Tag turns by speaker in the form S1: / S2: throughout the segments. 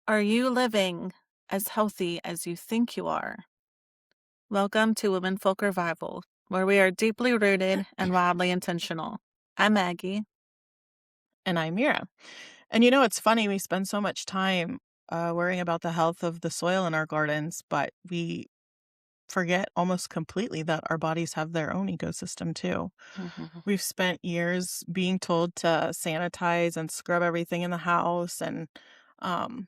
S1: Are you living as healthy as you think you are? Welcome to Women Folk Revival, where we are deeply rooted and wildly intentional. I'm Maggie.
S2: And I'm Mira. And it's funny, we spend so much time worrying about the health of the soil in our gardens, but we forget almost completely that our bodies have their own ecosystem too.
S1: Mhm.
S2: We've spent years being told to sanitize and scrub everything in the house, and um,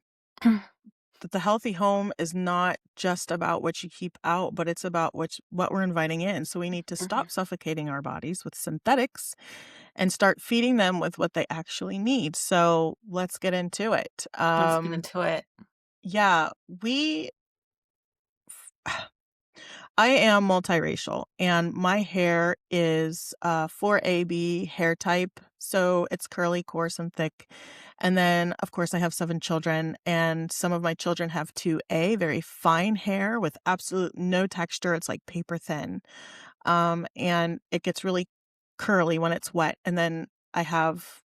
S2: that the healthy home is not just about what you keep out, but it's about what we're inviting in. So we need to stop suffocating our bodies with synthetics and start feeding them with what they actually need. So let's get into it.
S1: Let's get into it.
S2: Yeah, we I am multiracial and my hair is 4AB hair type. So it's curly, coarse, and thick. And then, of course, I have 7 children, and some of my children have 2A, very fine hair with absolute no texture. It's like paper thin. And it gets really curly when it's wet. And then I have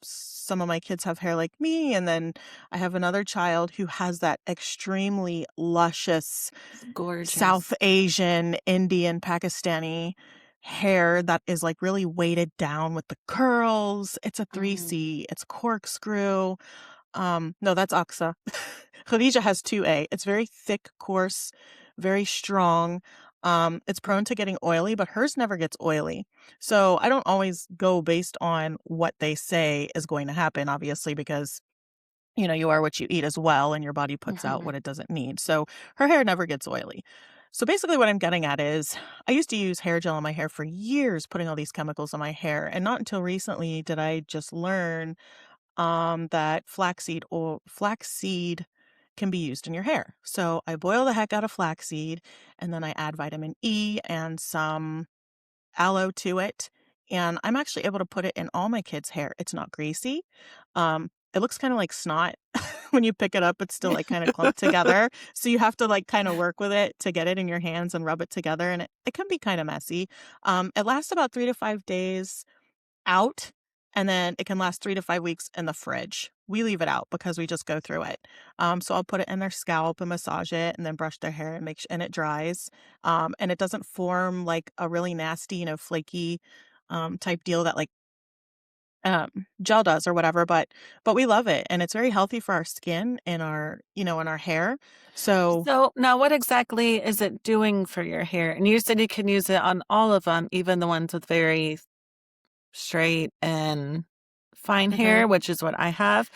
S2: some of my kids have hair like me, and then I have another child who has that extremely luscious
S1: It's
S2: South
S1: gorgeous.
S2: Asian, Indian, Pakistani hair that is like really weighted down with the curls. It's a
S1: Mm.
S2: 3C, it's corkscrew. No, that's Aksa. Khadija has 2A. It's very thick, coarse, very strong. It's prone to getting oily, but hers never gets oily. So I don't always go based on what they say is going to happen, obviously, because you are what you eat as well, and your body puts out
S1: Mhm.
S2: what it doesn't need. So her hair never gets oily. So basically, what I'm getting at is I used to use hair gel in my hair for years, putting all these chemicals in my hair. And not until recently did I just learn that flaxseed can be used in your hair. So I boil the heck out of flaxseed, and then I add vitamin E and some aloe to it, and I'm actually able to put it in all my kids' hair. It's not greasy. It looks kinda like snot. When you pick it up, it's still, like, kinda clumped together, so you have to, like, kinda work with it to get it in your hands and rub it together, and it can be kinda messy. It lasts about 3 to 5 days out, and then it can last 3 to 5 weeks in the fridge. We leave it out because we just go through it. So I'll put it in their scalp and massage it and then brush their hair and and it dries. And it doesn't form like a really nasty, flaky type deal that like um gel does or whatever, but we love it and it's very healthy for our skin and and our hair. So
S1: So now what exactly is it doing for your hair? And you said you can use it on all of them, even the ones with very straight and fine
S2: mhm.
S1: hair, which is what I have.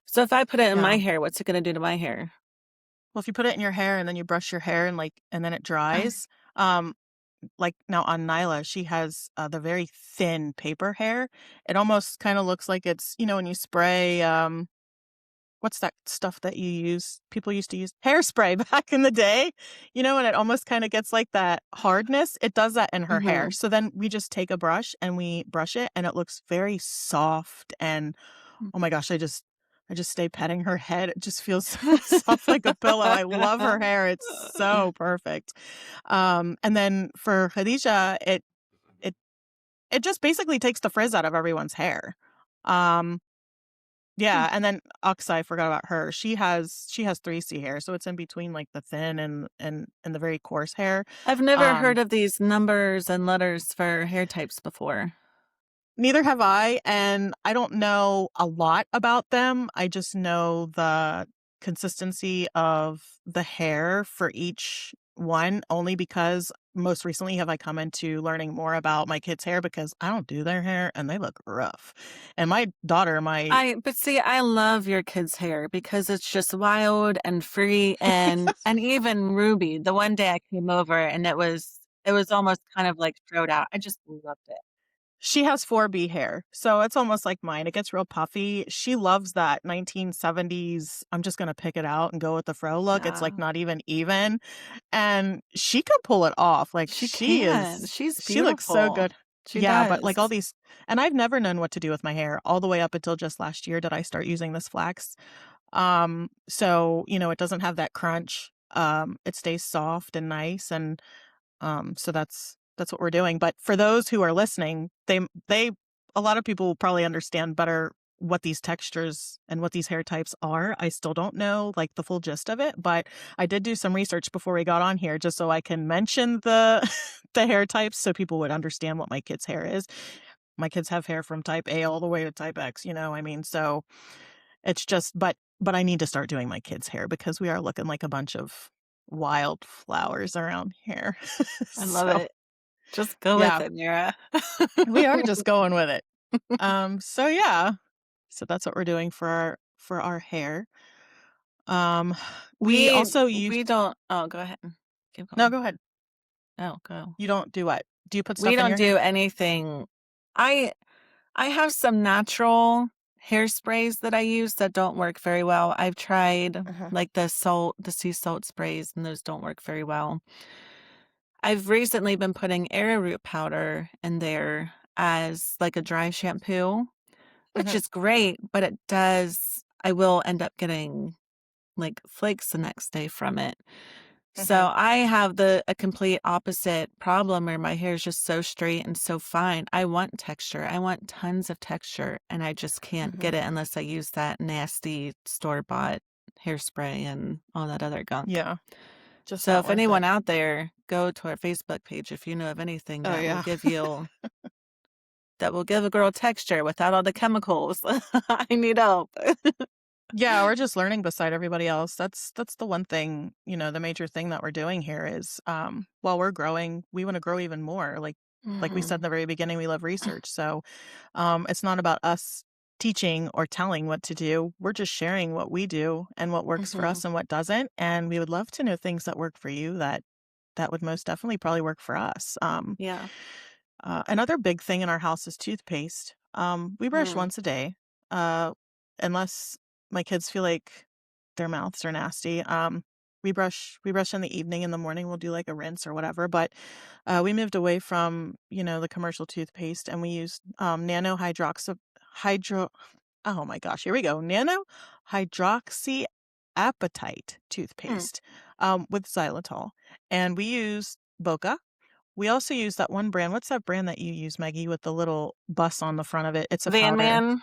S1: So if I put it in my
S2: Yeah.
S1: hair, what's it gonna do to my hair?
S2: Well, if you put it in your hair and then you brush your hair and and then it dries, um like now on Nyla, she has the very thin paper hair. It almost kind of looks like it's, when you spray, what's that stuff that people used to use hairspray back in the day, and it almost kind of gets like that hardness. It does that in her hair.
S1: Mhm.
S2: So then we just take a brush and we brush it and it looks very soft and oh my gosh, I just stay petting her head. It just feels so soft like a pillow. I love her hair. It's so perfect. And then for Khadijah, it it just basically takes the frizz out of everyone's hair. Um, yeah, and then Aksa, I forgot about her. She has 3C hair, so it's in between like the thin and the very coarse hair.
S1: I've never heard
S2: Um,
S1: of these numbers and letters for hair types before.
S2: Neither have I, and I don't know a lot about them. I just know the consistency of the hair for each one only because most recently have I come into learning more about my kids' hair because I don't do their hair and they look rough. And my daughter, my
S1: But see, I love your kids' hair because it's just wild and free and even Ruby, the one day I came over and it was almost kind of like throwed out. I just loved it.
S2: she has 4B hair, so it's almost like mine. It gets real puffy. She loves that 1970s, I'm just gonna pick it out and go with the fro look. It's like
S1: Yeah.
S2: not even. And she could pull it off, like,
S1: She can. She's
S2: she looks so
S1: beautiful.
S2: good.
S1: She
S2: Yeah, but, like, all
S1: does.
S2: these and I've never known what to do with my hair all the way up until just last year did I start using this flax. So, it doesn't have that crunch. It stays soft and nice, and, so that's what we're doing, but for those who are listening, they a lot of people will probably understand better what these textures and what these hair types are. I still don't know like the full gist of it, but I did do some research before we got on here just so I can mention the the hair types so people would understand what my kids' hair is. My kids have hair from type A all the way to type X, I mean, so it's just but I need to start doing my kids' hair because we are looking like a bunch of wildflowers around here.
S1: I love
S2: So,
S1: it. Just go with
S2: yeah,
S1: it, Mira.
S2: we are just going with it. So yeah. So that's what we're doing for our hair. Um, we
S1: We
S2: also use
S1: we don't oh, go ahead. Keep
S2: No,
S1: going.
S2: go ahead.
S1: No, go.
S2: You don't do what? Do you put
S1: We
S2: stuff in
S1: don't
S2: your hair?
S1: do anything. I I have some natural hairsprays that I use that don't work very well. I've tried
S2: Uh-huh.
S1: like the sea salt sprays, and those don't work very well. I've recently been putting arrowroot powder in there as like a dry shampoo, which
S2: Uh-huh.
S1: is great, but I will end up getting like flakes the next day from it.
S2: Uh-huh.
S1: So I have a complete opposite problem where my hair is just so straight and so fine. I want texture. I want tons of texture, and I just can't
S2: Uh-huh.
S1: get it unless I use that nasty store-bought hairspray and all that other gunk.
S2: Yeah, just
S1: So
S2: not
S1: if
S2: worth it.
S1: anyone out there, go to our Facebook page if you know of anything
S2: Oh yeah.
S1: that will give a girl texture without all the chemicals. I need help.
S2: Yeah, we're just learning beside everybody else. That's the one thing, the major thing that we're doing here is while we're growing, we want to grow even more. Like we said in
S1: Mhm.
S2: the very beginning, we love research. So it's not about us teaching or telling what to do. We're just sharing what we do and what works for
S1: Mhm.
S2: us and what doesn't. And we would love to know things that work for you that would most definitely probably work for us.
S1: Yeah.
S2: Another big thing in our house is toothpaste. We brush
S1: Mm.
S2: once a day, uh, unless my kids feel like their mouths are nasty. We brush in the evening. In the morning, we'll do like a rinse or whatever. But we moved away from the commercial toothpaste, and we use nano hydroxy hydro. Oh my gosh, here we go. Nano hydroxy apatite
S1: Mm.
S2: toothpaste with xylitol, and we use Boca. We also use that one brand. What's that brand that you use, Maggie, with the little bus on the front of it? It's a
S1: Van
S2: powder.
S1: Man.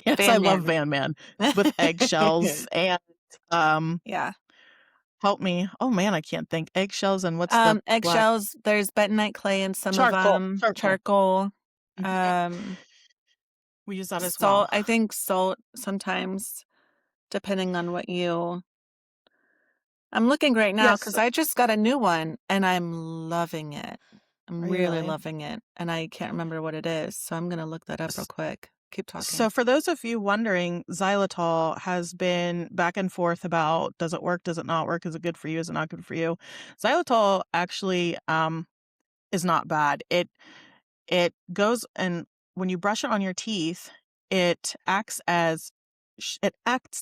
S2: Yes, I
S1: Van
S2: love
S1: Man.
S2: Van Man with eggshells and um
S1: Yeah.
S2: help me. Oh man, I can't think. Eggshells and what's the black
S1: Eggshells, there's bentonite clay in some of
S2: charcoal.
S1: them,
S2: Charcoal.
S1: charcoal,
S2: Mhm.
S1: um,
S2: We use that as
S1: salt,
S2: well.
S1: I think salt sometimes, depending on what you I'm looking right now
S2: Yes,
S1: because I just got a new one, and I'm loving it. I'm
S2: are you
S1: really
S2: really?
S1: loving it, and I can't remember what it is, so I'm gonna look that up real
S2: S-
S1: quick. Keep talking.
S2: So for those of you wondering, xylitol has been back and forth about does it work, does it not work, is it good for you, is it not good for you? Xylitol actually is not bad. It goes and when you brush it on your teeth, it acts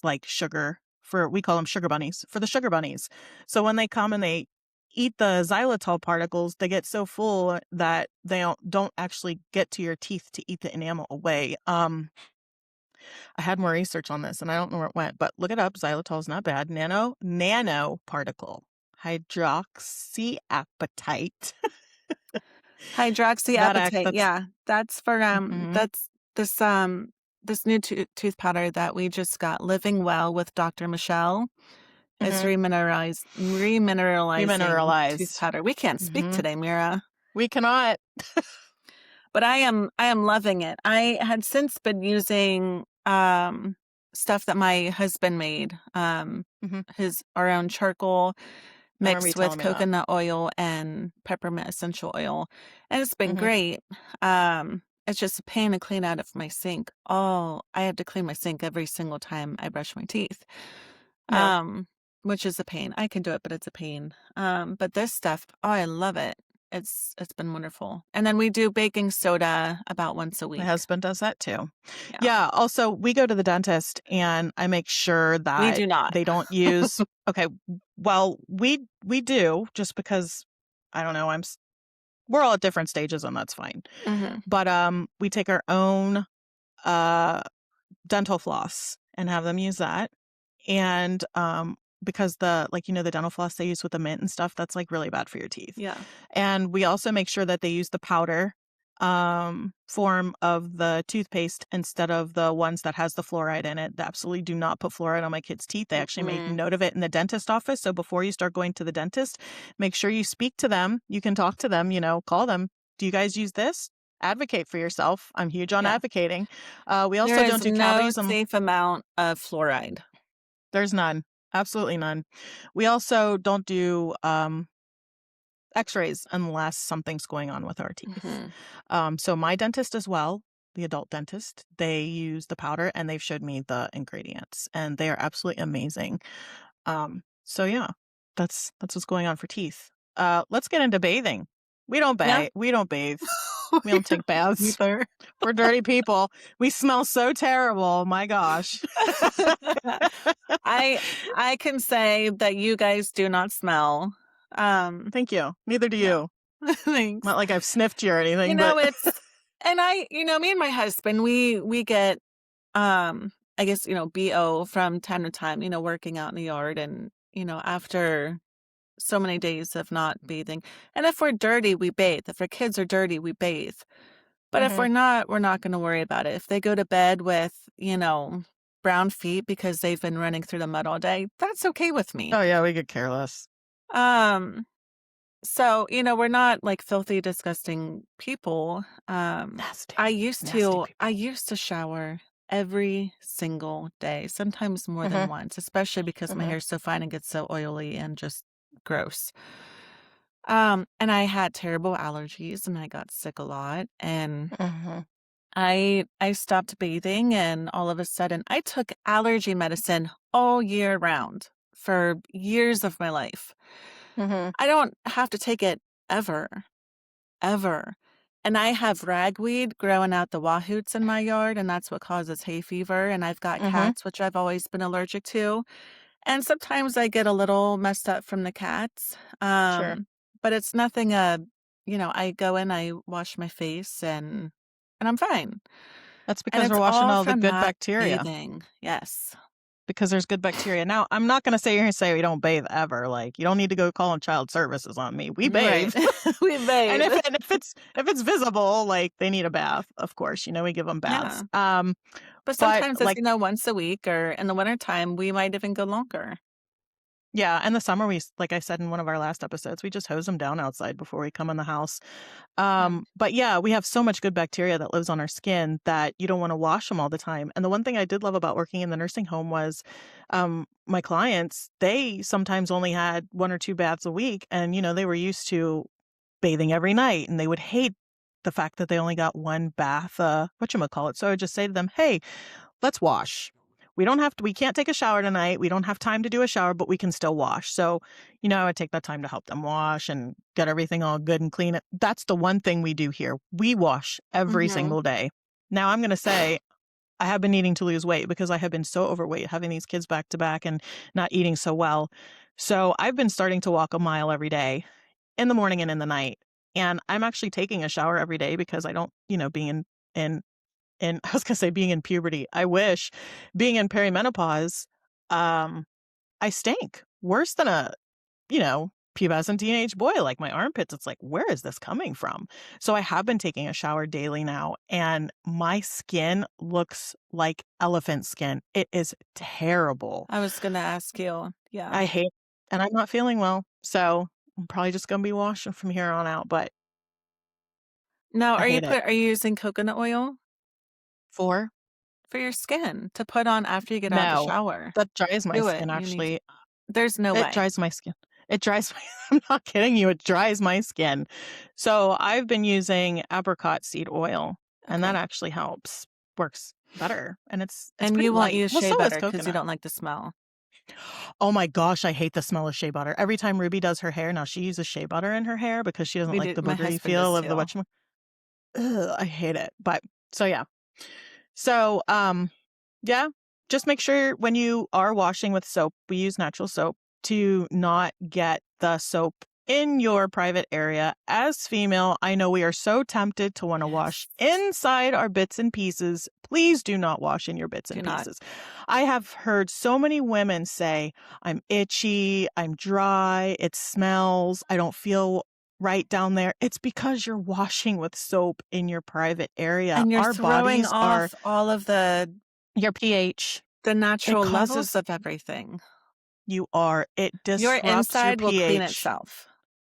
S2: like sugar for we call them sugar bunnies, for the sugar bunnies. So when they come and they eat the xylitol particles, they get so full that they don't actually get to your teeth to eat the enamel away. I had more research on this and I don't know where it went, but look it up. Xylitol is not bad. Nano particle hydroxyapatite. That act
S1: Hydroxyapatite,
S2: that's
S1: yeah,
S2: mhm.
S1: that's this new tooth powder that we just got, Living Well with Dr. Michelle. It's
S2: Mhm.
S1: remineralizing tooth
S2: Remineralized.
S1: powder. We can't speak
S2: Mhm.
S1: today, Mira,
S2: We cannot.
S1: but I am loving it. I had since been using, stuff that my husband made,
S2: Mhm.
S1: his our own charcoal
S2: I remember you
S1: mixed with
S2: telling me that.
S1: coconut oil and peppermint essential oil, and it's been
S2: Mhm.
S1: great. It's just a pain to clean out of my sink. Oh, I have to clean my sink every single time I brush my teeth,
S2: Yeah.
S1: um, which is a pain. I can do it, but it's a pain. But this stuff, oh, I love it. It's been wonderful. And then we do baking soda about once a
S2: My
S1: week.
S2: husband does that too.
S1: Yeah.
S2: Yeah, also, we go to the dentist, and I make sure
S1: We
S2: that
S1: do not.
S2: they don't use okay, well, we do just because I don't know, we're all at different stages, and that's fine.
S1: Mhm.
S2: But, we take our own, uh, dental floss and have them use that, and, because the dental floss they use with the mint and stuff, that's, like, really bad for your teeth.
S1: Yeah.
S2: And we also make sure that they use the powder, form of the toothpaste instead of the ones that has the fluoride in it. They absolutely do not put fluoride on my kids' teeth. They actually make
S1: Mm-mm.
S2: note of it in the dentist office. So before you start going to the dentist, make sure you speak to them. You can talk to them, call them. Do you guys use this? Advocate for yourself. I'm huge on
S1: Yeah.
S2: advocating. We
S1: There
S2: also
S1: is
S2: don't do
S1: no
S2: cavities.
S1: safe amount of fluoride.
S2: There's none. Absolutely none. We also don't do x-rays unless something's going on with our teeth.
S1: Mhm.
S2: So my dentist as well, the adult dentist, they use the powder and they've showed me the ingredients and they are absolutely amazing. So yeah, that's what's going on for teeth. Let's get into bathing. We don't
S1: Yeah.
S2: bathe. We don't bathe. We
S1: We
S2: don't take baths.
S1: either.
S2: We're dirty people. We smell so terrible. My gosh.
S1: I I can say that you guys do not smell. Um,
S2: Thank you. Neither do
S1: no.
S2: you.
S1: Thanks.
S2: Not like I've sniffed you or
S1: You
S2: anything,
S1: know,
S2: but
S1: it's and me and my husband, we get I guess, BO from time to time, working out in the yard and, after so many days of not bathing. And if we're dirty, we bathe. If our kids are dirty, we bathe. But if
S2: Mhm.
S1: we're not, we're not going to worry about it. If they go to bed with, brown feet because they've been running through the mud all day, that's okay with me.
S2: Oh yeah, we could care less.
S1: Um, so, we're not like filthy, disgusting people.
S2: Nasty,
S1: I used
S2: nasty
S1: to I
S2: people.
S1: used to shower every single day, sometimes more than
S2: Mhm,
S1: once, especially because my
S2: mhm,
S1: hair's so fine and gets so oily and just gross. And I had terrible allergies and I got sick a lot and
S2: mhm,
S1: I stopped bathing and all of a sudden I took allergy medicine all year round for years of my life.
S2: mhm,
S1: I don't have to take it ever, ever. And I have ragweed growing out the wahoots in my yard, and that's what causes hay fever. And I've got
S2: mhm.
S1: cats, which I've always been allergic to. And sometimes I get a little messed up from the cats.
S2: Sure.
S1: But it's nothing I go in, I wash my face and I'm fine.
S2: That's
S1: And
S2: because we're
S1: it's
S2: washing
S1: all
S2: all the
S1: from
S2: good
S1: not
S2: bacteria,
S1: bathing. Yes.
S2: because there's good bacteria. Now, I'm not gonna sit here and say we don't bathe ever, like, you don't need to go calling child services on me. We
S1: Right.
S2: bathe.
S1: We
S2: And
S1: bathe.
S2: if it's visible, like, they need a bath, of course, we give them baths.
S1: Yeah. But
S2: But,
S1: sometimes it's,
S2: like,
S1: once a week or in the wintertime, we might even go longer.
S2: yeah, in the summer, like I said in one of our last episodes, we just hose them down outside before we come in the house.
S1: Yeah.
S2: But yeah, we have so much good bacteria that lives on our skin that you don't want to wash them all the time. And the one thing I did love about working in the nursing home was my clients, they sometimes only had 1 or 2 baths a week. And, they were used to bathing every night and they would hate the fact that they only got one bath, whatchamacallit. So I would just say to them, hey, let's wash. We can't take a shower tonight. We don't have time to do a shower, but we can still wash. So, I would take that time to help them wash and get everything all good and clean. That's the one thing we do here. We wash every
S1: Mhm.
S2: single day. Now, I'm going to say I have been needing to lose weight because I have been so overweight having these kids back to back and not eating so well. So, I've been starting to walk a mile every day in the morning and in the night. And I'm actually taking a shower every day because I don't, being in and I was gonna say being in puberty, I wish. Being in perimenopause, um, I stink worse than a, pubescent teenage boy, like my armpits. It's like, where is this coming from? So I have been taking a shower daily now, and my skin looks like elephant skin. It is terrible.
S1: I was gonna ask you. Yeah.
S2: I hate and I'm not feeling well. So I'm probably just gonna be washing from here on out, but
S1: Now,
S2: I hate it.
S1: are you using coconut oil
S2: 4?
S1: for your skin to put on after you get out of the
S2: No.
S1: shower?
S2: That dries my
S1: Do it.
S2: skin,
S1: You need to.
S2: actually.
S1: There's no
S2: It
S1: way.
S2: dries my skin. It dries my I'm not kidding you, it dries my skin. So, I've been using apricot seed oil, and that
S1: Okay.
S2: actually helps. Works better, and it's
S1: And
S2: pretty
S1: you won't
S2: light.
S1: use
S2: Well,
S1: shea
S2: so is
S1: butter because you
S2: coconut.
S1: don't like the smell.
S2: Oh my gosh, I hate the smell of shea butter. Every time Ruby does her hair now she uses shea butter in her hair because she doesn't
S1: We
S2: like
S1: do
S2: the
S1: my
S2: boogery
S1: husband
S2: feel
S1: does
S2: of the
S1: too.
S2: whatchama ugh, I hate it, but so, yeah. So, yeah, just make sure when you are washing with soap, we use natural soap, to not get the soap in your private area. As female, I know we are so tempted to want to wash
S1: Yes.
S2: inside our bits and pieces. Please do not wash in your bits
S1: Do
S2: and
S1: not.
S2: pieces. I have heard so many women say, I'm itchy, I'm dry, it smells, I don't feel right down there. It's because you're washing with soap in your private area.
S1: And you're
S2: Our
S1: throwing
S2: bodies are
S1: off all of
S2: your pH.
S1: the
S2: It
S1: natural levels
S2: causes
S1: of everything.
S2: it
S1: Your
S2: disrupts your
S1: inside will clean
S2: pH.
S1: itself.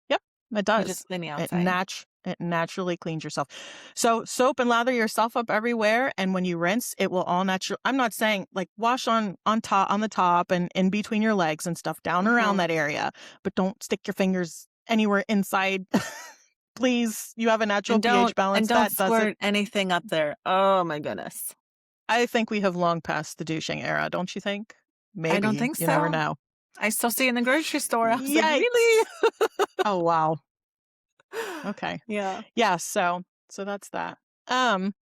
S2: Yep, it
S1: You
S2: does.
S1: just clean the outside.
S2: It naturally cleans yourself. So soap and lather yourself up everywhere, and when you rinse, it will all natural. I'm not saying like wash on the top and in between your legs and stuff down around
S1: Mhm.
S2: that area, but don't stick your fingers anywhere inside. Please, you have a natural pH
S1: And
S2: balance.
S1: don't
S2: That does it.
S1: squirt anything up there. Oh my goodness.
S2: I think we have long passed the douching era, don't you think?
S1: I don't
S2: Maybe.
S1: think
S2: You never
S1: so.
S2: know.
S1: I still see it in the grocery store. I was like, "Really?"
S2: Yikes. Oh, wow. Okay.
S1: Yeah.
S2: Yeah, so that's that. Um,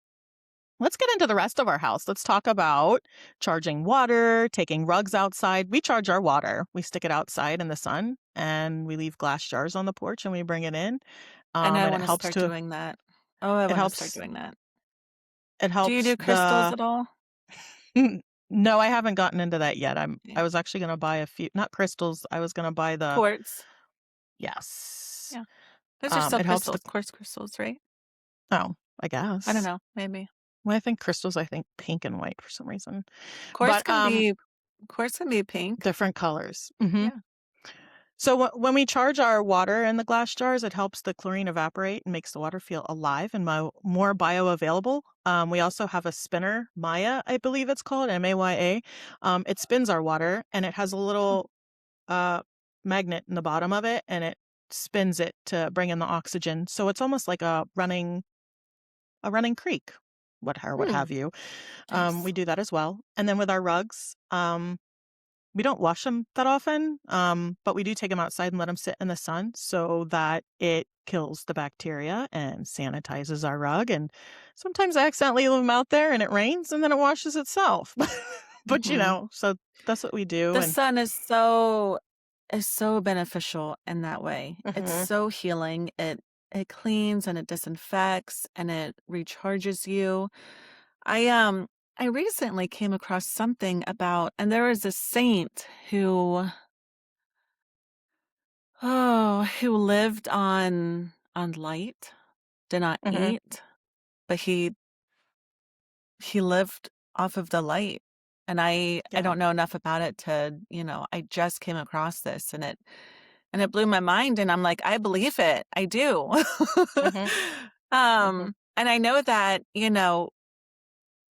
S2: let's get into the rest of our house. Let's talk about charging water, taking rugs outside. We charge our water. We stick it outside in the sun and we leave glass jars on the porch and we bring it in.
S1: And I
S2: And
S1: wanna start doing that. Oh, I
S2: it
S1: wanna start
S2: helps
S1: doing that.
S2: it
S1: Do you
S2: helps
S1: do crystals
S2: the
S1: at all?
S2: No, I haven't gotten into that yet.
S1: Yeah.
S2: I was actually going to buy a few, not crystals. I was going to buy the
S1: Quartz.
S2: yes.
S1: Yeah. Those are still
S2: It helps the
S1: crystals, quartz crystals, right?
S2: oh, I
S1: I don't
S2: guess.
S1: know, maybe.
S2: When I think crystals, I think pink and white for some reason.
S1: Quartz
S2: But
S1: can be quartz can be pink.
S2: different colors. Mhm.
S1: Yeah.
S2: So when we charge our water in the glass jars, it helps the chlorine evaporate and makes the water feel alive and more bioavailable. We also have a spinner, Maya, I believe it's called, Maya. It spins our water and it has a
S1: Hmm,
S2: little uh, magnet in the bottom of it, and it spins it to bring in the oxygen. So it's almost like a running creek, what
S1: hmm,
S2: have you. We
S1: nice.
S2: do that as well. And then with our rugs, we don't wash them that often, but we do take them outside and let them sit in the sun so that it kills the bacteria and sanitizes our rug. And sometimes I accidentally leave them out there and it rains and then it washes itself. But
S1: Mhm.
S2: so that's what we do.
S1: The
S2: And
S1: sun is so beneficial in that way. It's
S2: mhm,
S1: so healing. It cleans and it disinfects and it recharges you. I um I recently came across something about and there was a saint who lived on light, did not
S2: mhm,
S1: eat, but he lived off of the light. And I
S2: yeah,
S1: don't know enough about it to, I just came across this and it blew my mind and I'm like, I believe it. I do.
S2: mhm, mhm.
S1: And I know that,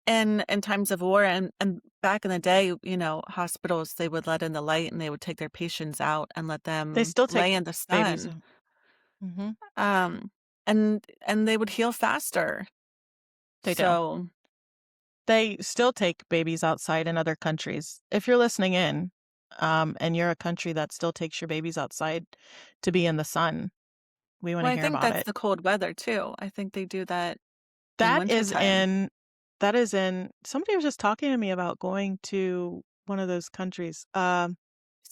S1: in times of war and back in the day, hospitals they would let in the light and they would take their patients out and let
S2: They
S1: them
S2: still take
S1: lay in the
S2: babies.
S1: sun.
S2: Mhm.
S1: And they would heal faster.
S2: They do.
S1: So,
S2: They still take babies outside in other countries. If you're listening in, and you're a country that still takes your babies outside to be in the sun, we wanna
S1: well, I
S2: hear
S1: think
S2: about
S1: that's
S2: it.
S1: the cold weather too. I think they do that in
S2: That is
S1: wintertime.
S2: in that is in somebody was just talking to me about going to one of those countries,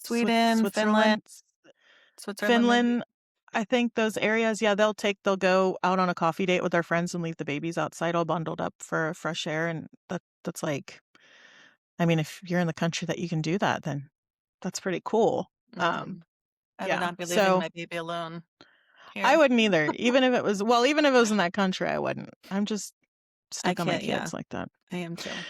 S1: Sweden, Finland,
S2: Switzerland,
S1: Switzerland, maybe.
S2: Finland. I think those areas, yeah, they'll go out on a coffee date with their friends and leave the babies outside all bundled up for fresh air, and that's like I mean, if you're in the country that you can do that, then that's pretty cool. Um,
S1: Mm-mm. I would
S2: yeah,
S1: not be leaving
S2: so
S1: my baby alone
S2: I
S1: here.
S2: wouldn't either, even if it was in that country, I wouldn't. I'm just
S1: I
S2: stick on my
S1: can't, yeah.
S2: kids like that.
S1: I am too.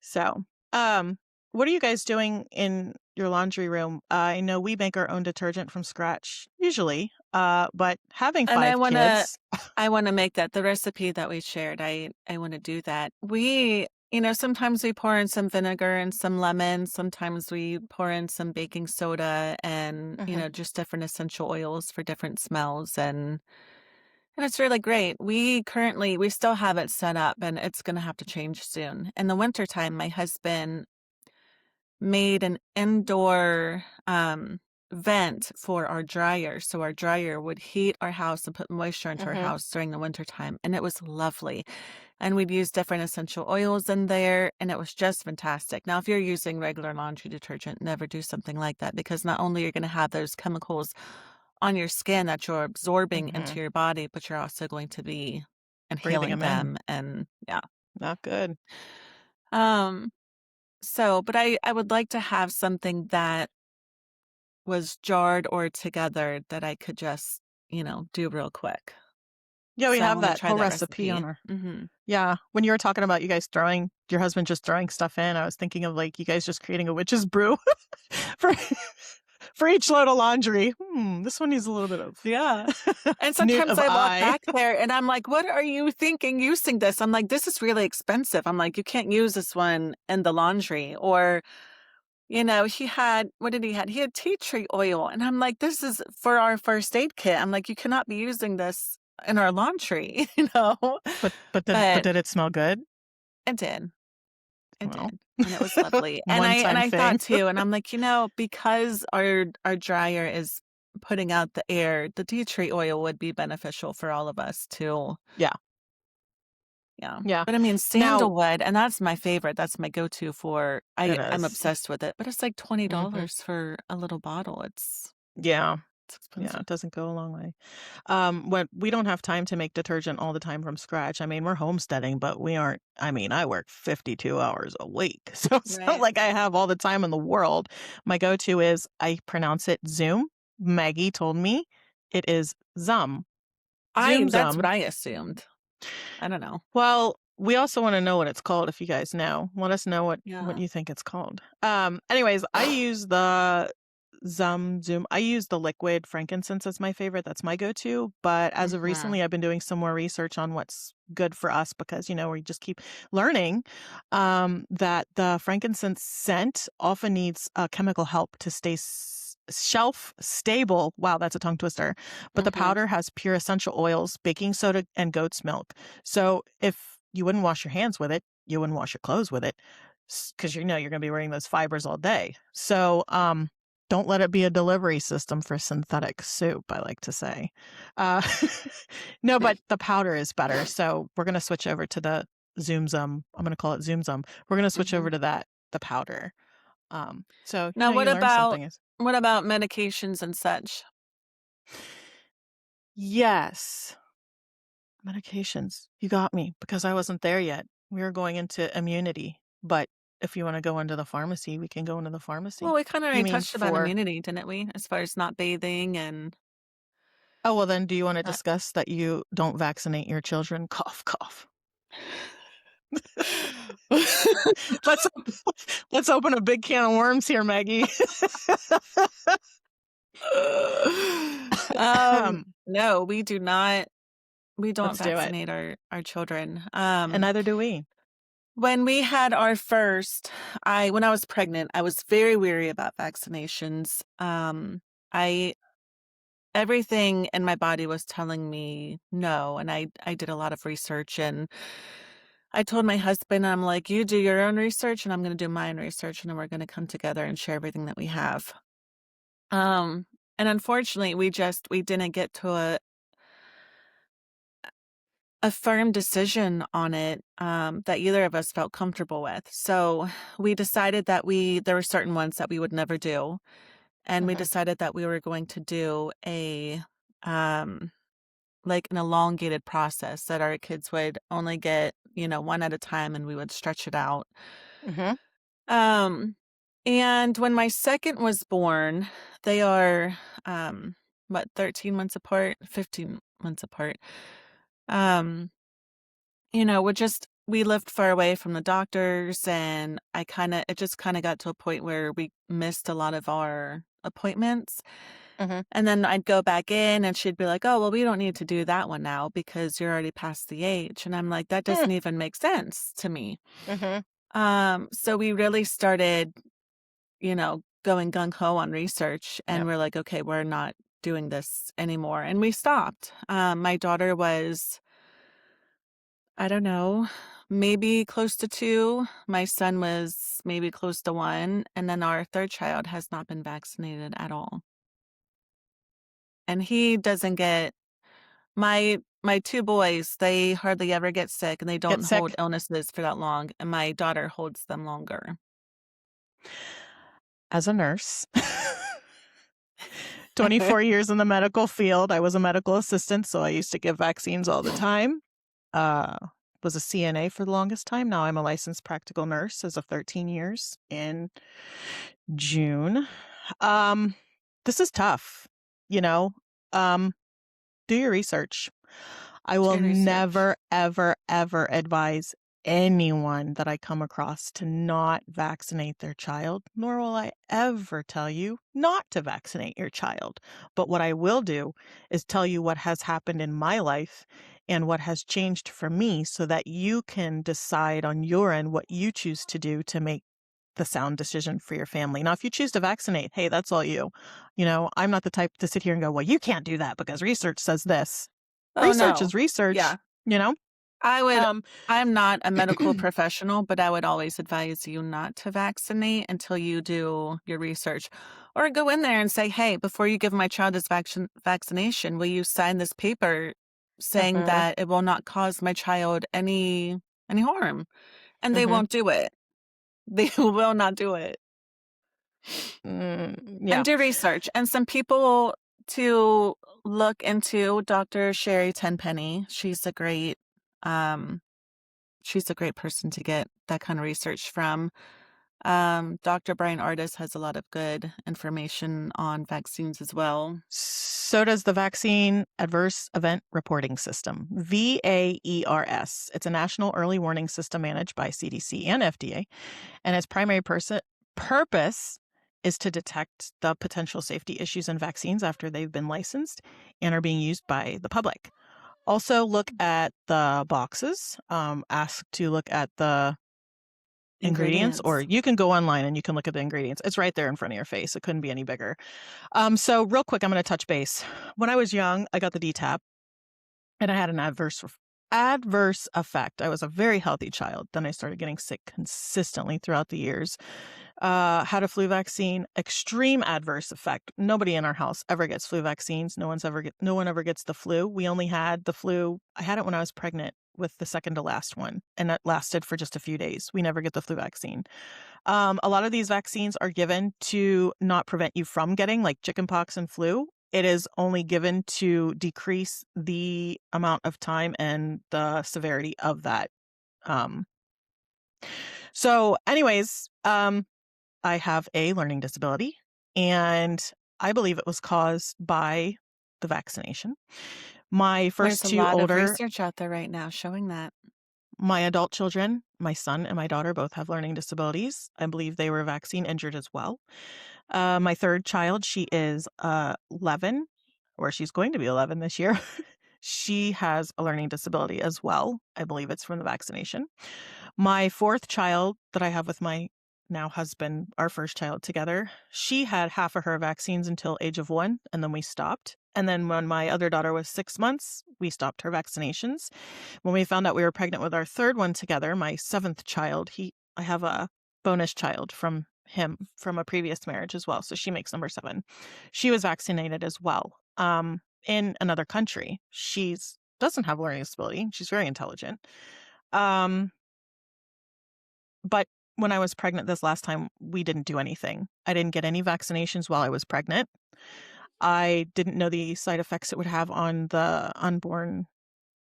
S2: So, um, what are you guys doing in your laundry room? I know we make our own detergent from scratch usually, but having
S1: And
S2: 5 kids.
S1: I wanna make that the recipe that we shared, I wanna do that. Sometimes we pour in some vinegar and some lemon, sometimes we pour in some baking soda and,
S2: Mhm,
S1: just different essential oils for different smells, and it's really great. We still have it set up, and it's gonna have to change soon. In the wintertime, my husband made an indoor, vent for our dryer, so our dryer would heat our house and put moisture into our
S2: mhm,
S1: house during the wintertime, and it was lovely, and we'd use different essential oils in there, and it was just fantastic. Now, if you're using regular laundry detergent, never do something like that because not only you're gonna have those chemicals on your skin that you're absorbing
S2: mhm.
S1: into your body, but you're also going to be
S2: Breathing
S1: inhaling
S2: them in.
S1: them and yeah.
S2: Not good.
S1: Um, but I would like to have something that was jarred or together that I could just do real quick.
S2: Yeah, we
S1: So I
S2: have
S1: want to
S2: that
S1: try
S2: whole
S1: that
S2: recipe
S1: recipe.
S2: on our
S1: Hmm.
S2: yeah, when you were talking about you guys throwing your husband just throwing stuff in, I was thinking of, like, you guys just creating a witch's brew for for each load of laundry. This one needs a little bit of
S1: Yeah. And
S2: newt
S1: sometimes
S2: of
S1: I walk
S2: eye.
S1: back there and I'm like, what are you thinking using this? I'm like, this is really expensive. I'm like, you can't use this one in the laundry. Or, he had, what did he had? He had tea tree oil. And I'm like, this is for our first aid kit. I'm like, you cannot be using this in our laundry, you know?
S2: But
S1: But
S2: did it smell good?
S1: it did. It
S2: Well,
S1: did. And it was lovely. And
S2: one-time
S1: I thought
S2: thing.
S1: too, and I'm like, because our dryer is putting out the air, the tea tree oil would be beneficial for all of us too.
S2: Yeah,
S1: Yeah.
S2: yeah.
S1: But I mean
S2: Now
S1: sandalwood, and that's my favorite. That's my go-to for
S2: it
S1: I'm
S2: is.
S1: obsessed with it. But it's like
S2: Mhm.
S1: $20 for a little bottle.
S2: Yeah.
S1: It's
S2: Yeah,
S1: expensive.
S2: it doesn't go a long way. When we don't have time to make detergent all the time from scratch. I mean, we're homesteading, but we aren't. I mean, I work 52 hours a week, so it's not
S1: Right.
S2: like I have all the time in the world. My go-to is I pronounce it Zoom. Maggie told me it is Zum. Zoom
S1: That's what
S2: Zum.
S1: I assumed. I don't know.
S2: Well, we also want to know what it's called if you guys know. Let us know what
S1: Yeah.
S2: you think it's called. Anyways, I use the Zoom. I use the liquid frankincense as my favorite. That's my go-to. But as of
S1: Hmm.
S2: recently, I've been doing some more research on what's good for us because, we just keep learning that the frankincense scent often needs chemical help to stay shelf stable. Wow, that's a tongue twister. But the
S1: Hmm.
S2: powder has pure essential oils, baking soda, and goat's milk. So if you wouldn't wash your hands with it, you wouldn't wash your clothes with it because you're going to be wearing those fibers all day. So don't let it be a delivery system for synthetic soup, I like to say. Uh, no, but the powder is better. So we're going to switch over to the Zoom Zum. I'm going to call it Zoom Zum. We're going to switch
S1: Hmm.
S2: over to that, the powder. So,
S1: Now,
S2: you learn something.
S1: what about medications and such?
S2: Yes, medications. You got me because I wasn't there yet. We were going into immunity. But if you want to go into the pharmacy, we can go into the
S1: Well,
S2: pharmacy.
S1: we kind of
S2: You
S1: already
S2: mean
S1: touched about
S2: for
S1: immunity, didn't we? As far as not bathing and
S2: Oh, well, then do you wanna
S1: not.
S2: discuss that you don't vaccinate your children? Cough, cough. Let's let's open a big can of worms here, Maggie.
S1: No, we do not. We don't
S2: Let's do it.
S1: vaccinate our children.
S2: And neither do we.
S1: When we had our first, when I was pregnant, I was very weary about vaccinations. I Everything in my body was telling me no, and I did a lot of research, and I told my husband, I'm like, you do your own research and I'm going to do my own research, and then we're going to come together and share everything that we have. Um, and unfortunately, we didn't get to a firm decision on it, that either of us felt comfortable with. So we decided that there were certain ones that we would never do. And we
S2: Mhm,
S1: decided that we were going to do um, like an elongated process that our kids would only get, one at a time, and we would stretch it out.
S2: mhm.
S1: Um, and when my second was born, they are, um, 13 months apart, 15 months apart. Um, we lived far away from the doctors, and it just kind of got to a point where we missed a lot of our appointments.
S2: Mhm,
S1: And then I'd go back in and she'd be like, oh, well, we don't need to do that one now because you're already past the age. And I'm like, that
S2: mm,
S1: doesn't even make sense to me.
S2: mhm.
S1: So we really started, going gung ho on research, and
S2: Yep.
S1: we're like, okay, we're not doing this anymore. And we stopped. My daughter was, I don't know, maybe close to 2. My son was maybe close to 1. And then our third child has not been vaccinated at all. And he doesn't get my 2 boys, they hardly ever get sick, and they
S2: Get
S1: don't hold
S2: sick
S1: illnesses for that long, and my daughter holds them longer.
S2: as a nurse. 24 years in the medical field. I was a medical assistant, so I used to give vaccines all the time. Uh, was a CNA for the longest time. Now I'm a licensed practical nurse as of 13 years in June. Um, this is tough, you know? Um, Do your research. I
S1: Do
S2: will
S1: your research.
S2: never, ever, ever advise anyone that I come across to not vaccinate their child, nor will I ever tell you not to vaccinate your child. But what I will do is tell you what has happened in my life and what has changed for me so that you can decide on your end what you choose to do to make the sound decision for your family. Now, if you choose to vaccinate, hey, that's all you. I'm not the type to sit here and go, well, you can't do that because research says this.
S1: Oh,
S2: Research is
S1: no.
S2: research,
S1: Yeah.
S2: you know?
S1: I would
S2: Um,
S1: I'm not a medical professional, but I would always advise you not to vaccinate until you do your research. Or go in there and say, "Hey, before you give my child this vaccination, will you sign this paper saying
S2: mhm,
S1: that it will not cause my child any harm?" And they
S2: mhm,
S1: won't do it. They will not do it. And
S2: yeah.
S1: do research. And some people to look into, Dr. Sherry Tenpenny. Um she's a great person to get that kind of research from. Dr. Brian Ardis has a lot of good information on vaccines as well.
S2: So does the Vaccine Adverse Event Reporting System, VAERS. It's a national early warning system managed by CDC and FDA, and its primary purpose is to detect the potential safety issues in vaccines after they've been licensed and are being used by the public. Also, look at the boxes. Ask to look at the ingredients, or
S1: Ingredients.
S2: you can go online and you can look at the ingredients. It's right there in front of your face. It couldn't be any bigger. So real quick, I'm going to touch base. When I was young, I got the DTaP and I had an adverse effect. I was a very healthy child. Then I started getting sick consistently throughout the years. Had a flu vaccine, extreme adverse effect. Nobody in our house ever gets flu vaccines. No one ever gets the flu. We only had the flu. I had it when I was pregnant with the second to last one, and that lasted for just a few days. We never get the flu vaccine. A lot of these vaccines are given to not prevent you from getting, like chickenpox and flu. It is only given to decrease the amount of time and the severity of that. Um, anyways, I have a learning disability, and I believe it was caused by the vaccination. My first
S1: There's a
S2: two
S1: lot of
S2: older
S1: research out there right now showing that.
S2: My adult children, my son and my daughter, both have learning disabilities. I believe they were vaccine injured as well. My third child, she is 11, or she's going to be 11 this year. She has a learning disability as well. I believe it's from the vaccination. My fourth child that I have with my now husband, our first child together, she had half of her vaccines until age of 1, and then we stopped. And then when my other daughter was 6 months, we stopped her vaccinations. When we found out we were pregnant with our third one together, my seventh child, I have a bonus child from him from a previous marriage as well. So she makes number 7. She was vaccinated as well. In another country. She's doesn't have a learning disability. She's very intelligent. Um, but when I was pregnant this last time, we didn't do anything. I didn't get any vaccinations while I was pregnant. I didn't know the side effects it would have on the unborn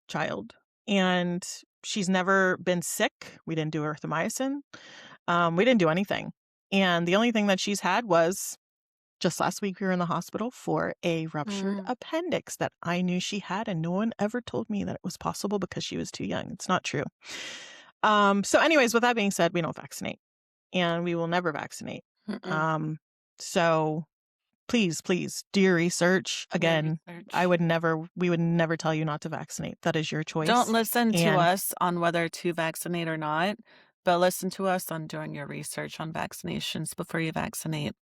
S2: child. And she's never been sick. We didn't do erythromycin. We didn't do anything. And the only thing that she's had was just last week we were in the hospital for a ruptured
S1: Mm,
S2: appendix that I knew she had, and no one ever told me that it was possible because she was too young. It's not true. Anyways, with that being said, we don't vaccinate, and we will never vaccinate.
S1: mm-mm.
S2: Um, so please, please do your research.
S1: Do your
S2: Again,
S1: research.
S2: we would never tell you not to vaccinate. That is your
S1: Don't
S2: choice.
S1: listen to
S2: And
S1: us on whether to vaccinate or not, but listen to us on doing your research on vaccinations before you vaccinate.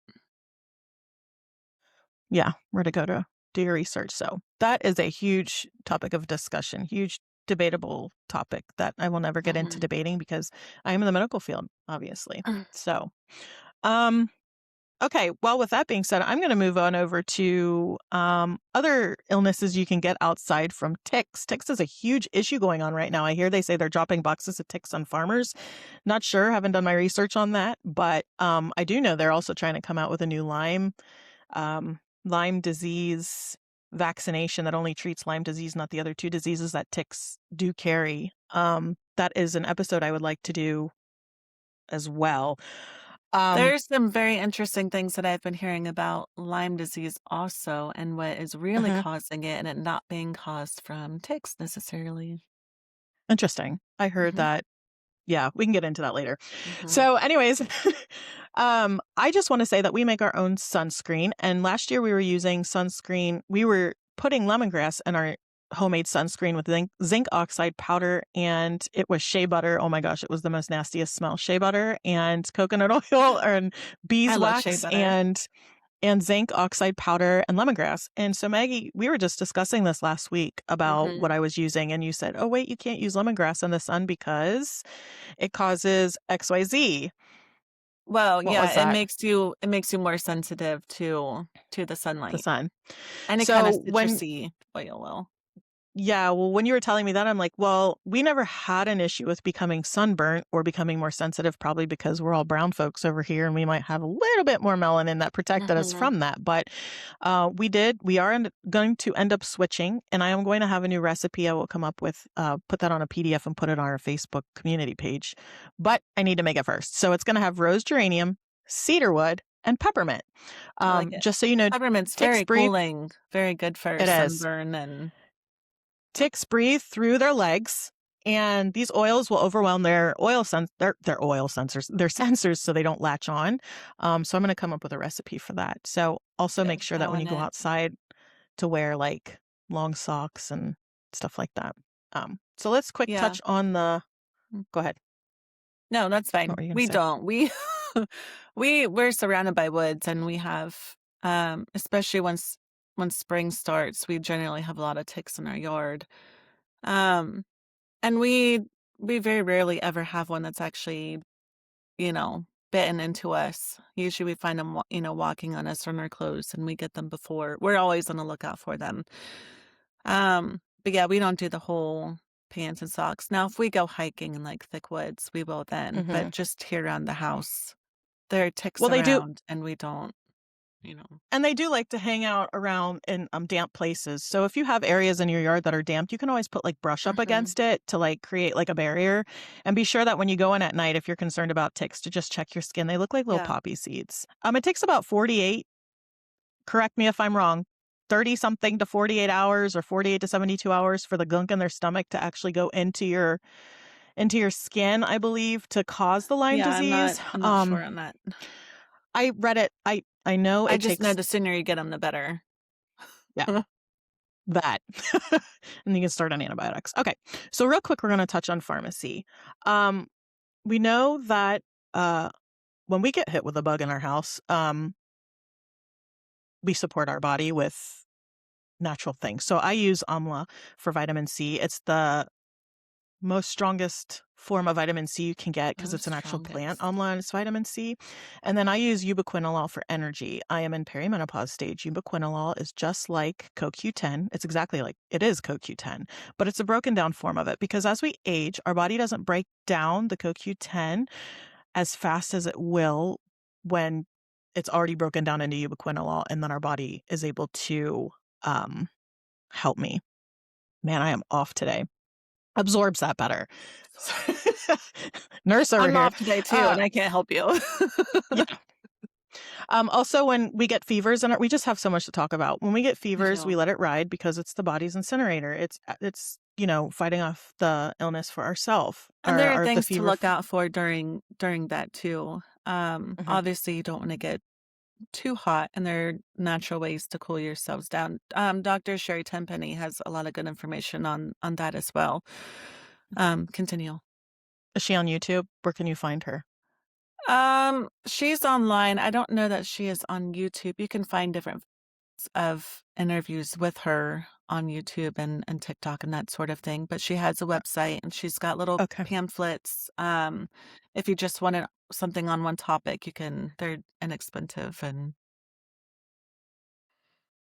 S2: yeah, where to go to do your research. So that is a huge topic of discussion, huge debatable topic that I will never get into
S1: Mhm.
S2: debating because I am in the medical field, obviously. So, um, okay. Well, with that being said, I'm going to move on over to other illnesses you can get outside from ticks. Ticks is a huge issue going on right now. I hear they say they're dropping boxes of ticks on farmers. Not sure, haven't done my research on that, but I do know they're also trying to come out with a new um, Lyme disease vaccination that only treats Lyme disease, not the other 2 diseases that ticks do carry. That is an episode I would like to do as well. Um,
S1: There's some very interesting things that I've been hearing about Lyme disease also, and what is really
S2: mhm,
S1: causing it, and it not being caused from ticks necessarily.
S2: interesting. I heard
S1: Mhm,
S2: that. Yeah, we can get into that later.
S1: mhm.
S2: So, anyways, I just want to say that we make our own sunscreen. And last year we were using sunscreen. We were putting lemongrass in our homemade sunscreen with zinc oxide powder, and it was shea butter. Oh my gosh, it was the most nastiest smell. Shea butter and coconut oil and
S1: I love shea
S2: beeswax
S1: butter.
S2: and zinc oxide powder and lemongrass. And so, Maggie, we were just discussing this last week about
S1: Mhm.
S2: what I was using, and you said, "Oh wait, you can't use lemongrass in the sun because it causes XYZ."
S1: Well,
S2: What
S1: yeah,
S2: was that?
S1: it makes you more sensitive to the
S2: The
S1: sunlight.
S2: sun.
S1: Any kind of
S2: So when
S1: citrusy oil will.
S2: Yeah, well, when you were telling me that, I'm like, well, we never had an issue with becoming sunburnt or becoming more sensitive, probably because we're all brown folks over here and we might have a little bit more melanin that protected us
S1: Mhm.
S2: from that. But we are going to end up switching, and I am going to have a new recipe I will come up with, put that on a PDF and put it on our Facebook community page. But I need to make it first. So it's going to have rose geranium, cedarwood, and peppermint.
S1: I like it.
S2: Just so you know,
S1: Peppermint's
S2: ticks
S1: very
S2: breathe.
S1: cooling, very good for
S2: It is.
S1: sunburn and
S2: Ticks breathe through their legs, and these oils will overwhelm their oil sensors, their sensors, so they don't latch on. So I'm going to come up with a recipe for that. So also make
S1: good.
S2: sure
S1: I
S2: that when you
S1: want
S2: go
S1: it.
S2: outside to wear like long socks and stuff like that. So let's quick
S1: Yeah.
S2: touch on the.
S1: Mm.
S2: Go ahead.
S1: No, that's
S2: What
S1: fine.
S2: were you going to
S1: We
S2: say?
S1: don't. We're surrounded by woods and we have especially when spring starts, we generally have a lot of ticks in our yard. Um and we very rarely ever have one that's actually, bitten into us. Usually we find them, walking on us or on our clothes and we get them before. We're always on the lookout for them. But yeah, we don't do the whole pants and socks. Now, if we go hiking in like thick woods, we will then, but
S2: Hmm.
S1: just here around the house, there are ticks
S2: Well, they do.
S1: around and we don't, you know.
S2: And they do like to hang out around in damp places. So if you have areas in your yard that are damp, you can always put like brush up
S1: Mhm.
S2: against it to like create like a barrier. And be sure that when you go in at night, if you're concerned about ticks, to just check your skin. They look like little
S1: Yeah.
S2: poppy seeds. It takes about 48, correct me if I'm wrong, 30 something to 48 hours or 48 to 72 hours for the gunk in their stomach to actually go into your skin, I believe, to cause the Lyme
S1: Yeah,
S2: disease.
S1: I'm not sure on that.
S2: I read it. I know
S1: I
S2: it
S1: just know
S2: takes.
S1: the sooner you get them, the better.
S2: Yeah. That. And you can start on antibiotics. Okay. So real quick, we're going to touch on pharmacy. Um, we know that uh, when we get hit with a bug in our house, we support our body with natural things. So I use amla for vitamin C. It's the most strongest form of vitamin C you can get because
S1: Most
S2: it's an actual plant,
S1: strongest.
S2: amla, and it's vitamin C. And then I use ubiquinol for energy. I am in perimenopause stage. Ubiquinol is just like CoQ10. It's exactly like it is CoQ10, but it's a broken down form of it because as we age, our body doesn't break down the CoQ10 as fast as it will when it's already broken down into ubiquinol, and then our body is able to um, help me. Man, I am off today. Absorbs that better. Nurse over
S1: I'm
S2: here.
S1: off today too,
S2: Uh,
S1: and I can't help you.
S2: yeah. Also, when we get fevers, and we just have so much to talk about. When we get
S1: We
S2: fevers, we
S1: do.
S2: let it ride because it's the body's incinerator. It's fighting off the illness for ourself
S1: And there are
S2: or the
S1: things to
S2: fever.
S1: look out for during that too.
S2: Mhm.
S1: Obviously, you don't want to get too hot, and there are natural ways to cool yourselves down. Dr. Sherry Tenpenny has a lot of good information on that as well. Continue.
S2: Is she on YouTube? Where can you find her?
S1: She's online. I don't know that she is on YouTube. You can find different of interviews with her on YouTube and TikTok and that sort of thing. But she has a website and she's got little
S2: Okay.
S1: pamphlets. If you just wanted something on one topic, they're inexpensive and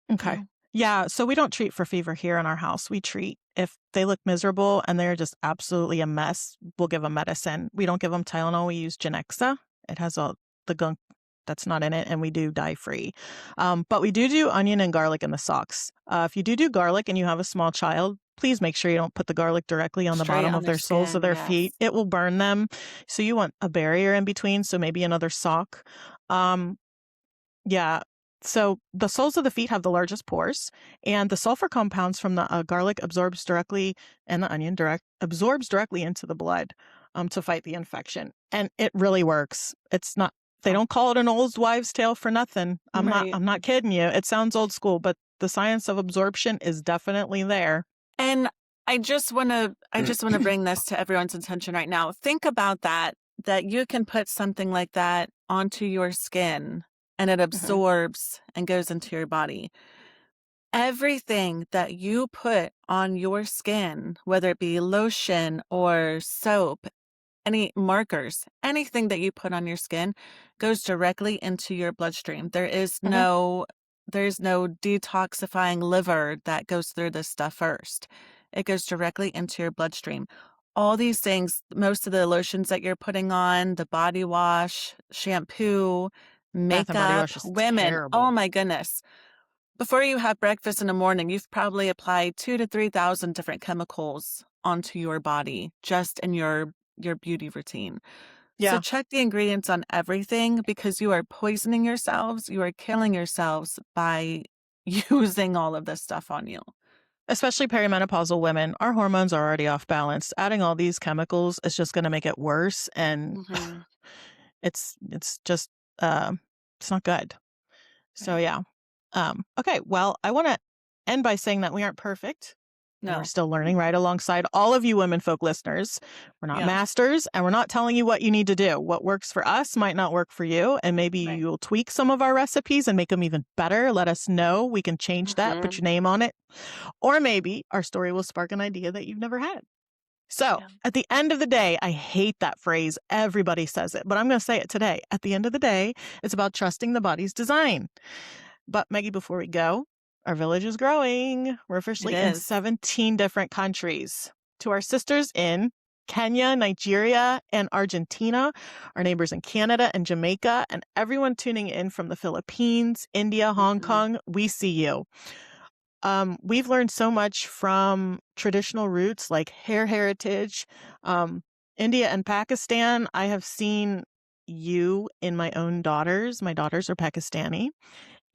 S1: you
S2: Okay.
S1: know.
S2: Yeah, so we don't treat for fever here in our house. We treat if they look miserable and they're just absolutely a mess, we'll give them medicine. We don't give them Tylenol. We use Genexa. It has all the gunk that's not in it, and we do dye free. But we do onion and garlic in the socks. If you do garlic and you have a small child, please make sure you don't put the garlic directly on the
S1: Straight
S2: bottom
S1: on
S2: of
S1: their
S2: their soles of
S1: skin,
S2: their feet.
S1: yes.
S2: It will burn them. So you want a barrier in between, so maybe another sock. Um, yeah. So the soles of the feet have the largest pores, and the sulfur compounds from the garlic absorbs directly, and the onion absorbs directly into the blood to fight the infection. And it really works. It's not. They
S1: Oh,
S2: don't call it an old wives' tale for nothing. I'm not.
S1: right.
S2: I'm not kidding you. It sounds old school, but the science of absorption is definitely there.
S1: And I just wanna bring this to everyone's attention right now. Think about that you can put something like that onto your skin and it
S2: Mhm.
S1: absorbs and goes into your body. Everything that you put on your skin, whether it be lotion or soap, any markers, anything that you put on your skin goes directly into your bloodstream.
S2: Mhm.
S1: There's no detoxifying liver that goes through this stuff first. It goes directly into your bloodstream. All these things, most of the lotions that you're putting on, the body wash, shampoo,
S2: Bath and Body
S1: makeup,
S2: Wash is
S1: women, oh
S2: terrible.
S1: my goodness. Before you have breakfast in the morning, you've probably applied 2 to 3,000 different chemicals onto your body just in your beauty routine. So
S2: Yeah.
S1: check the ingredients on everything because you are poisoning yourselves, you are killing yourselves by using all of this stuff on you.
S2: Especially perimenopausal women, our hormones are already off balance. Adding all these chemicals is just going to make it worse, and
S1: Mhm.
S2: it's just uh, it's not good. So
S1: Right.
S2: yeah. Okay. Well, I want to end by saying that we aren't perfect, and we're
S1: No.
S2: still learning right alongside all of you women folk listeners. We're not
S1: Yeah.
S2: masters, and we're not telling you what you need to do. What works for us might not work for you, and maybe
S1: Right.
S2: you'll tweak some of our recipes and make them even better. Let us know. We can change that. Put
S1: Mhm.
S2: your name on it. Or maybe our story will spark an idea that you've never had. So,
S1: Yeah.
S2: at the end of the day, I hate that phrase. Everybody says it, but I'm going to say it today. At the end of the day, it's about trusting the body's design. But, Maggie, before we go, our village is growing. We're
S1: It
S2: officially in
S1: is.
S2: 17 different countries. To our sisters in Kenya, Nigeria, and Argentina, our neighbors in Canada and Jamaica, and everyone tuning in from the Philippines, India, Hong
S1: Mhm.
S2: Kong, we see you. We've learned so much from traditional roots like hair heritage. Um, India and Pakistan, I have seen you in my own daughters. My daughters are Pakistani.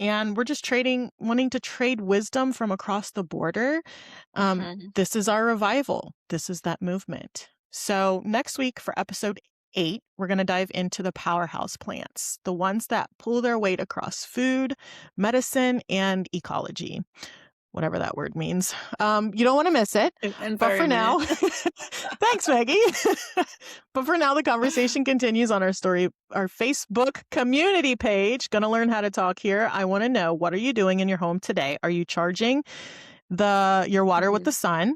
S2: And we're just wanting to trade wisdom from across the border.
S1: Mhm.
S2: This is our revival. This is that movement. So, next week for episode 8, we're going to dive into the powerhouse plants, the ones that pull their weight across food, medicine, and ecology, whatever that word means. You don't want to miss it. But for now,
S1: Environment.
S2: thanks, Maggie. But for now, the conversation continues on our Facebook community page. Gonna learn how to talk here. I want to know, what are you doing in your home today? Are you charging your water with the
S1: Mhm.
S2: sun,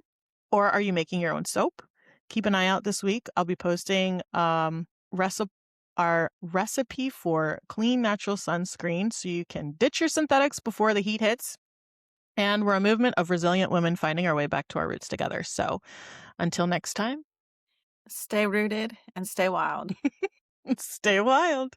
S2: or are you making your own soap? Keep an eye out this week. I'll be posting our recipe for clean natural sunscreen so you can ditch your synthetics before the heat hits. And we're a movement of resilient women finding our way back to our roots together. So until next time,
S1: Stay rooted and stay wild.
S2: stay wild.